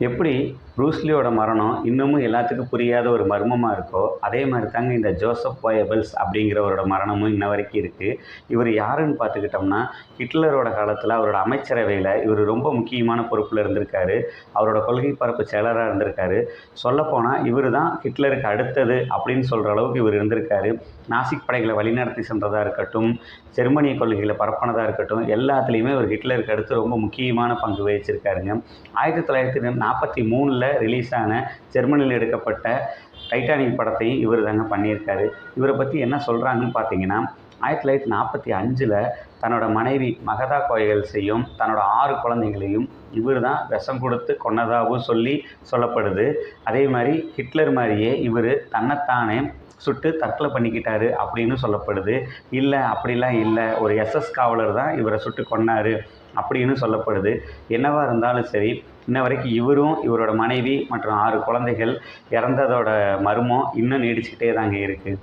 எப்படி ப்ரூஸ்லியோட மரணம் இன்னமும் எல்லாத்துக்கும் புரியாத ஒரு மர்மமாக இருக்கோ, அதே மாதிரி தாங்க இந்த ஜோசப் கோயபல்ஸ் அப்படிங்கிறவரோட மரணமும் இன்ன வரைக்கும் இருக்குது. இவர் யாருன்னு பார்த்துக்கிட்டோம்னா, ஹிட்லரோட காலத்தில் அவரோட அமைச்சரவையில் இவர் ரொம்ப முக்கியமான பொறுப்பில் இருந்திருக்காரு. அவரோட கொள்கை பரப்பு செயலராக இருந்திருக்காரு. சொல்லப்போனால் இவர் தான் ஹிட்லருக்கு அடுத்தது அப்படின்னு சொல்கிற அளவுக்கு இவர் இருந்திருக்காரு. நாசிக் படைகளை வழிநடத்தி சென்றதாக இருக்கட்டும், ஜெர்மனிய கொள்கைகளை பரப்பினதாக இருக்கட்டும், எல்லாத்துலேயுமே இவர் ஹிட்லருக்கு அடுத்து ரொம்ப முக்கியமான பங்கு வகிச்சிருக்காருங்க. 1943 ரிலீஸ் ஆன ஜெர்மனியில் எடுக்கப்பட்ட டைட்டானிக் படத்தையும் இவர் தாங்க பண்ணியிருக்காரு. இவரை பற்றி என்ன சொல்கிறாங்கன்னு பார்த்தீங்கன்னா, 1945 தன்னோட மனைவி மகதா கோயபல்ஸையும் தன்னோட 6 குழந்தைங்களையும் இவர் தான் விஷம் கொடுத்து கொன்னதாகவும் சொல்லப்படுது. அதே மாதிரி ஹிட்லர் மாதிரியே இவர் தன்னைத்தானே சுட்டு தற்கொலை பண்ணிக்கிட்டாரு அப்படின்னு சொல்லப்படுது. இல்லை, அப்படிலாம் இல்லை, ஒரு எஸ்எஸ் காவலர் தான் இவரை சுட்டு கொன்னார் அப்படின்னு சொல்லப்படுது. என்னவா இருந்தாலும் சரி, இன்ன வரைக்கும் இவரும் இவரோட மனைவி மற்றும் 6 குழந்தைகள் இறந்ததோட மர்மம் இன்னும் நீடிச்சுக்கிட்டே தாங்க இருக்குது.